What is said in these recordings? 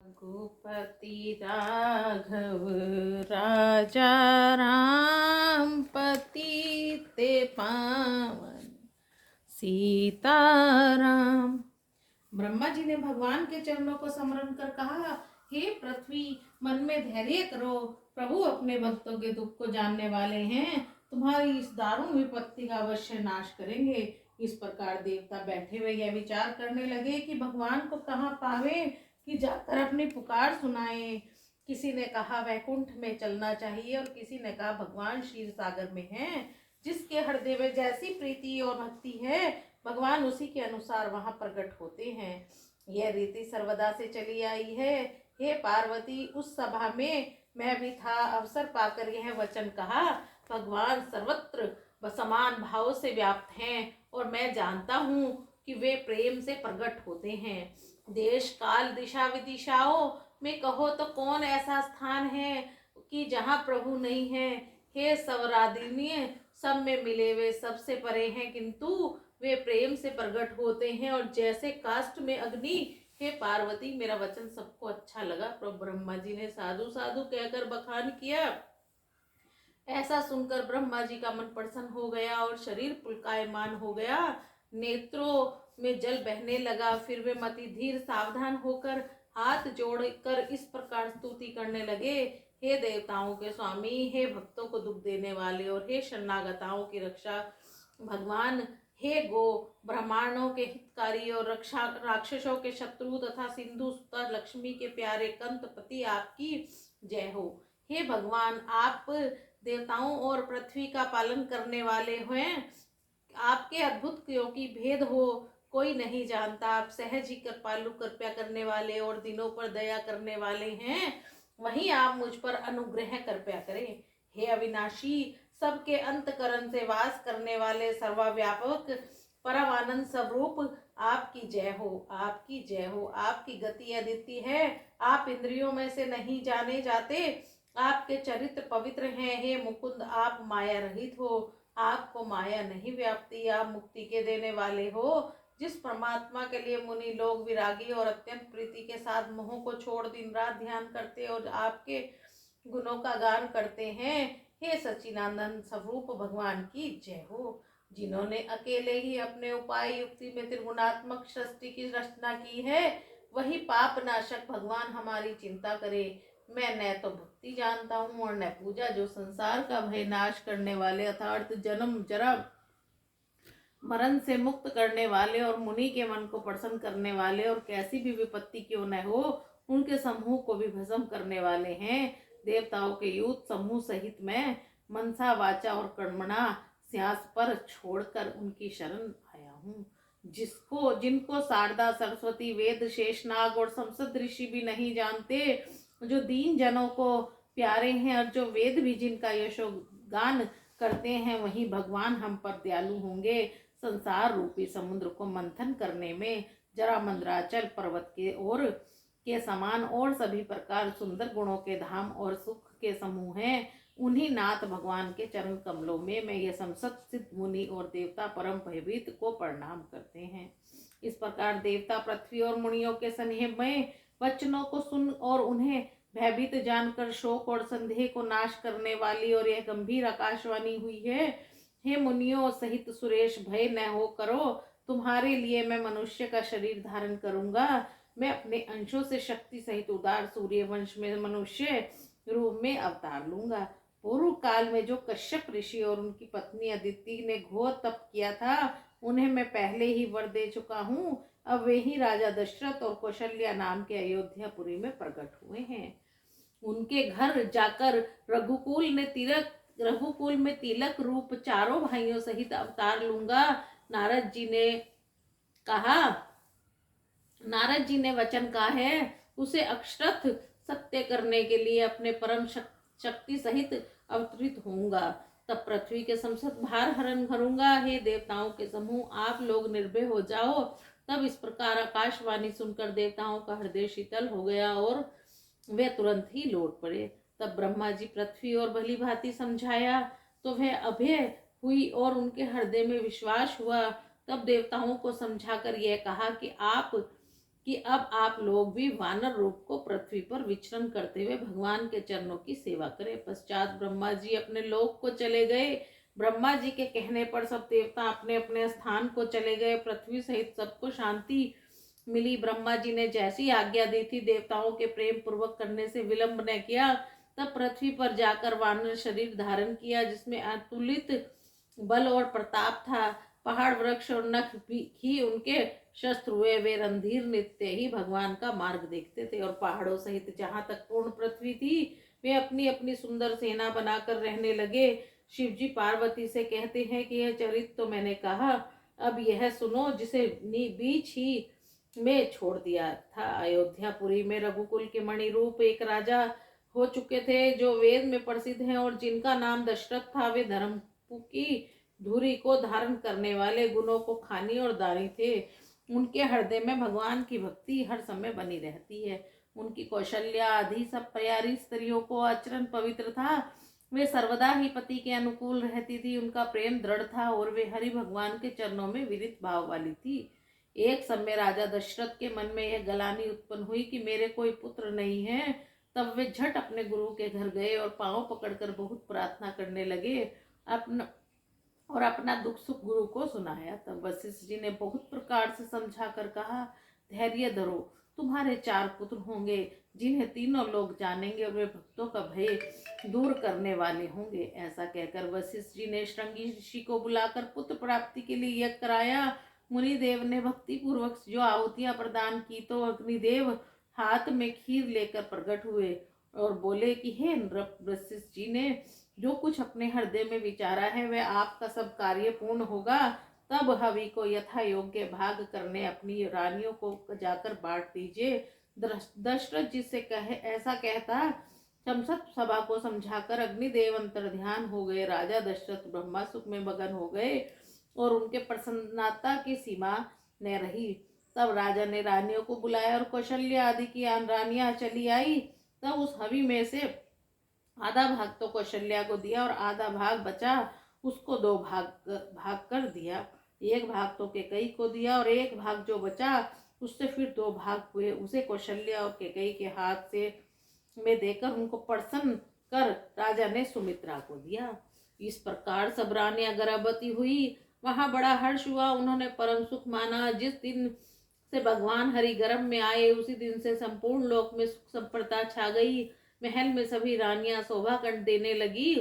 रघुपति राघव राजा राम पतित पावन सीताराम। ब्रह्मा जी ने भगवान के चरणों को स्मरण कर कहा, हे पृथ्वी, मन में धैर्य करो। प्रभु अपने भक्तों के दुख को जानने वाले हैं, तुम्हारी इस दारुण विपत्ति का अवश्य नाश करेंगे। इस प्रकार देवता बैठे हुए यह विचार करने लगे कि भगवान को कहाँ पावे कि जाकर अपनी पुकार सुनाए। किसी ने कहा वैकुंठ में चलना चाहिए और किसी ने कहा भगवान क्षीर सागर में हैं। जिसके हृदय में जैसी प्रीति और भक्ति है, भगवान उसी के अनुसार वहां प्रकट होते हैं। यह रीति सर्वदा से चली आई है। हे पार्वती, उस सभा में मैं भी था। अवसर पाकर यह वचन कहा, भगवान सर्वत्र समान भाव से व्याप्त हैं और मैं जानता हूँ कि वे प्रेम से प्रकट होते हैं। देश काल दिशा विदिशाओं में कहो तो कौन ऐसा स्थान है कि जहाँ प्रभु नहीं है। हे सवरादिन्य, सब में मिले वे सबसे परे हैं, किंतु वे प्रेम से प्रकट होते हैं और जैसे काष्ठ में अग्नि। हे पार्वती, मेरा वचन सबको अच्छा लगा। प्रभु ब्रह्मा जी ने साधु साधु कहकर बखान किया। ऐसा सुनकर ब्रह्मा जी का मन प्रसन्न हो गया और शरीर पुलकायमान हो गया। नेत्रों में जल बहने लगा। फिर वे मति धीर सावधान होकर हाथ जोड़कर इस प्रकार स्तुति करने लगे, हे देवताओं के स्वामी, हे भक्तों को दुख देने वाले और हे शरणागताओं की रक्षा भगवान, हे गो ब्रह्मांडों के हितकारी और रक्षा राक्षसों के शत्रु तथा सिंधु सुता लक्ष्मी के प्यारे कंतपति, आपकी जय हो। हे भगवान, आप देवताओं और पृथ्वी का पालन करने वाले हैं। आपके अद्भुत क्योंकि भेद हो कोई नहीं जानता। आप सहज ही कृपालु कृपया करने वाले और दिनों पर दया करने वाले हैं। वहीं आप मुझ पर अनुग्रह कृपया करें। हे अविनाशी, सबके अंतकरण से वास करने वाले सर्वव्यापक परम आनंद स्वरूप, आपकी जय हो, आपकी जय हो। आपकी गति अद्वितीय है, आप इंद्रियों में से नहीं जाने जाते। आपके चरित्र पवित्र हैं। हे मुकुंद, आप माया रहित हो, आपको माया नहीं व्यापती। आप मुक्ति के देने वाले हो। जिस परमात्मा के लिए मुनि लोग विरागी और अत्यंत प्रीति के साथ मोह को छोड़ दिन रात ध्यान करते और आपके गुणों का गान करते हैं। हे सच्चिदानंद स्वरूप भगवान की जय हो। जिन्होंने अकेले ही अपने उपाय युक्ति में त्रिगुणात्मक सृष्टि की रचना की है, वही पाप नाशक भगवान हमारी चिंता करे। मैं न तो भक्ति जानता हूँ और न पूजा, जो संसार का भय नाश करने वाले अर्थात जन्म जरा मरण से मुक्त करने वाले और मुनि के मन को प्रसन्न करने वाले और कैसी भी विपत्ति क्यों न हो उनके समूह को भी भस्म करने वाले हैं। देवताओं के यूथ समूह सहित मैं मनसा वाचा और कर्मणा स्यास पर छोड़कर उनकी शरण आया हूँ। जिनको शारदा सरस्वती वेद शेषनाग और संसद ऋषि भी नहीं जानते, जो दीन जनों को प्यारे हैं और जो वेद भी जिनका यशोगान करते हैं, वही भगवान हम पर दयालु होंगे। संसार रूपी समुद्र को मंथन करने में जरा मंदराचल पर्वत के समान और सभी प्रकार सुंदर गुणों के धाम और सुख के समूह हैं। उन्हीं नाथ भगवान के चरण कमलों में मैं ये संसत सिद्ध मुनि और देवता परम भयभीत को प्रणाम करते हैं। इस प्रकार देवता पृथ्वी और मुनियों के स्नेह में वचनों को सुन और उन्हें भयभीत जानकर शोक और संदेह को नाश करने वाली और यह गंभीर आकाशवाणी हुई है, हे मुनियों सहित सुरेश, भय न हो करो। तुम्हारे लिए मैं मनुष्य का शरीर धारण करूंगा। मैं अपने अंशों से शक्ति सहित उदार सूर्य वंश में मनुष्य रूप में अवतार लूंगा। पूर्व काल में जो कश्यप ऋषि और उनकी पत्नी अदिति ने घोर तप किया था, उन्हें मैं पहले ही वर दे चुका हूँ। अब वे ही राजा दशरथ और कौशल्या नाम के अयोध्यापुरी में प्रकट हुए हैं। उनके घर जाकर रघुकुल में तिलक रूप चारों भाइयों सहित अवतार लूंगा। नारद जी ने वचन कहा है, उसे अक्षरथ सत्य करने के लिए अपने परम शक्ति सहित अवतरित होऊंगा। तब पृथ्वी के समस्त भार हरण करूंगा। हे देवताओं के समूह, आप लोग निर्भय हो जाओ। तब इस प्रकार आकाशवाणी सुनकर देवताओं का हृदय शीतल हो गया और वे तुरंत ही लौट पड़े। तब ब्रह्मा जी पृथ्वी और भली भांति समझाया तो वह अभय हुई और उनके हृदय में विश्वास हुआ। तब देवताओं को समझाकर यह कहा कि आप कि अब आप लोग भी वानर रूप को पृथ्वी पर विचरण करते हुए भगवान के चरणों की सेवा करें। पश्चात ब्रह्मा जी अपने लोक को चले गए। ब्रह्मा जी के कहने पर सब देवता अपने अपने स्थान को चले गए। पृथ्वी सहित सबको शांति मिली। ब्रह्मा जी ने जैसी आज्ञा दी थी, देवताओं के प्रेम पूर्वक करने से विलंब न किया। तब पृथ्वी पर जाकर वानर शरीर धारण किया, जिसमें अतुलित बल और प्रताप था। पहाड़, वृक्ष और नख ही उनके शस्त्र हुए। वे रणधीर नित्य ही भगवान का मार्ग देखते थे और पहाड़ों सहित जहाँ तक पूर्ण पृथ्वी थी, वे अपनी अपनी सुंदर सेना बनाकर रहने लगे। शिव जी पार्वती से कहते हैं कि यह चरित्र तो मैंने कहा, अब यह सुनो जिसे बीच ही में छोड़ दिया था। अयोध्यापुरी में रघुकुल के मणि रूप एक राजा हो चुके थे, जो वेद में प्रसिद्ध हैं और जिनका नाम दशरथ था। वे धर्म की धुरी को धारण करने वाले, गुणों को खानी और दानी थे। उनके हृदय में भगवान की भक्ति हर समय बनी रहती है। उनकी कौशल्या आदि सब प्यारी स्त्रियों को आचरण पवित्र था। वे सर्वदा ही पति के अनुकूल रहती थी। उनका प्रेम दृढ़ था और वे हरि भगवान के चरणों में विरित भाव वाली थी। एक समय राजा दशरथ के मन में यह गलानी उत्पन्न हुई कि मेरे कोई पुत्र नहीं है। तब वे झट अपने गुरु के घर गए और पांव पकड़कर बहुत प्रार्थना करने लगे अपना दुख सुख गुरु को सुनाया। तब वशिष्ठ जी ने बहुत प्रकार से समझा कर कहा, धैर्य धरो, तुम्हारे 4 पुत्र होंगे, जिन्हें तीनों लोग जानेंगे और वे भक्तों का भय दूर करने वाले होंगे। ऐसा कहकर वशिष्ठ जी ने श्रृंगी ऋषि को बुलाकर पुत्र प्राप्ति के लिए यज्ञ कराया। मुनिदेव ने भक्ति पूर्वक जो आहुतियां प्रदान की तो अग्निदेव हाथ में खीर लेकर प्रकट हुए और बोले कि हे नृप, वशिष्ठ जी ने जो कुछ अपने हृदय में विचारा है वह आपका सब कार्य पूर्ण होगा। तब हवि को यथा योग्य भाग करने अपनी रानियों को जाकर बांट दीजिए। दशरथ जी से ऐसा कहता संसद सभा को समझाकर अग्निदेव अंतर ध्यान हो गए। राजा दशरथ ब्रह्मा सुख में मगन हो गए और उनके प्रसन्नता की सीमा न रही। तब राजा ने रानियों को बुलाया और कौशल्या आदि की रानियां चली आई। तब उस हवि में से आधा भाग तो कौशल्या को दिया और आधा भाग बचा उसको 2 भाग कर दिया। एक भाग तो केकई को दिया और एक भाग जो बचा उससे फिर 2 भाग हुए, उसे कौशल्या और केकई के हाथ से में देकर उनको प्रसन्न कर राजा ने सुमित्रा को दिया। इस प्रकार सब रानियां गर्भवती हुई। वहां बड़ा हर्ष हुआ। उन्होंने परम सुख माना। जिस दिन से भगवान हरि गर्भ में आए उसी दिन से संपूर्ण लोक में सुख संपदा छा गई। महल में सभी रानियां शोभा कंठ देने लगी,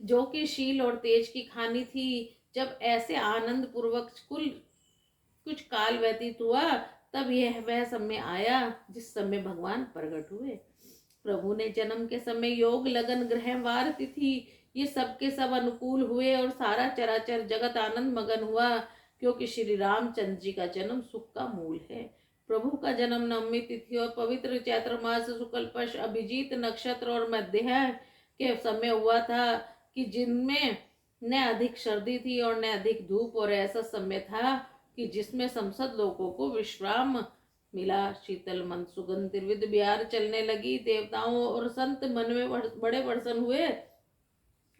जो कि शील और तेज की खानी थी। जब ऐसे आनंद पूर्वक कुछ काल व्यतीत हुआ, तब यह वह समय आया जिस समय भगवान प्रकट हुए। प्रभु ने जन्म के समय योग, लगन, ग्रह, वार, तिथि ये सब के सब अनुकूल हुए और सारा चराचर जगत आनंद मगन हुआ, क्योंकि श्री रामचंद्र जी का जन्म सुख का मूल है। प्रभु का जन्म नवमी तिथि और पवित्र चैत्र मास शुक्ल पक्ष अभिजीत नक्षत्र और मध्याह्न के समय हुआ था, कि जिनमें न अधिक सर्दी थी और न अधिक धूप, और ऐसा समय था कि जिसमें संसद लोगों को विश्राम मिला। शीतल मंद सुगंध त्रिविध बिहार चलने लगी। देवताओं और संत मन में बड़े प्रसन्न हुए।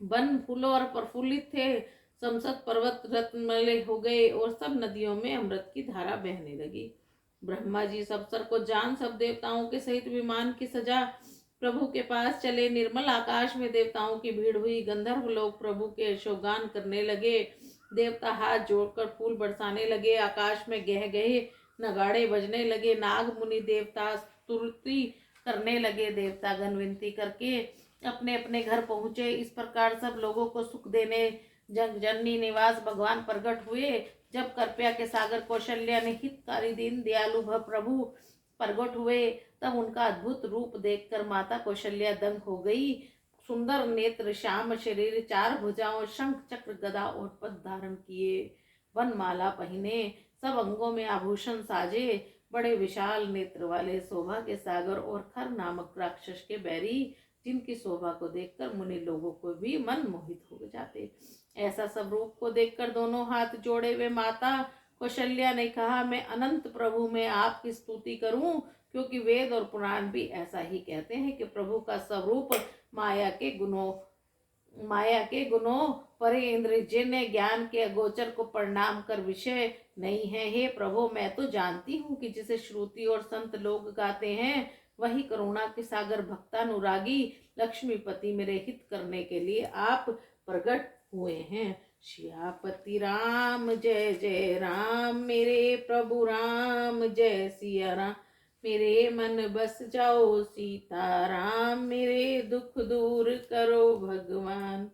वन फूलों और प्रफुल्लित थे। संसद पर्वत रत्नमय हो गए और सब नदियों में अमृत की धारा बहने लगी। ब्रह्मा जी इस अवसर को जान सब देवताओं के सहित विमान की सजा प्रभु के पास चले। निर्मल आकाश में देवताओं की भीड़ हुई। गंधर्व लोग प्रभु के यशोगान करने लगे। देवता हाथ जोड़कर फूल बरसाने लगे। आकाश में गह गहे नगाड़े बजने लगे। नाग मुनि देवता स्तुति करने लगे। देवतागण विनती करके अपने अपने घर पहुँचे। इस प्रकार सब लोगों को सुख देने जग जननी निवास भगवान प्रकट हुए। जब कृपया के सागर कौशल्या ने हितकारी दीन दयालु प्रभु प्रकट हुए, तब उनका अद्भुत रूप देखकर माता कौशल्या दंग हो गई। सुंदर नेत्र, श्याम शरीर, 4 भुजाओं, शंख चक्र गदा और पद धारण किए, वनमाला पहने, सब अंगों में आभूषण साजे, बड़े विशाल नेत्र वाले, शोभा के सागर और खर नामक राक्षस के बैरी, जिनकी शोभा को देखकर मुनि लोगों को भी मन मोहित हो जाते। ऐसा सब रूप को देखकर दोनों हाथ जोड़े हुए माता कौशल्या ने कहा, मैं अनंत प्रभु में आपकी स्तुति करूं, क्योंकि वेद और पुराण भी ऐसा ही कहते हैं कि प्रभु का स्वरूप माया के गुणों परे इंद्रजिन्य ज्ञान के अगोचर को प्रणाम कर विषय नहीं है। हे प्रभु, मैं तो जानती हूँ कि जिसे श्रुति और संत लोग गाते हैं वही करुणा के सागर भक्तानुरागी लक्ष्मीपति मेरे हित करने के लिए आप प्रकट हुए हैं। सियापति राम जय जय राम, मेरे प्रभु राम जय सिया राम। मेरे मन बस जाओ सीता राम, मेरे दुख दूर करो भगवान।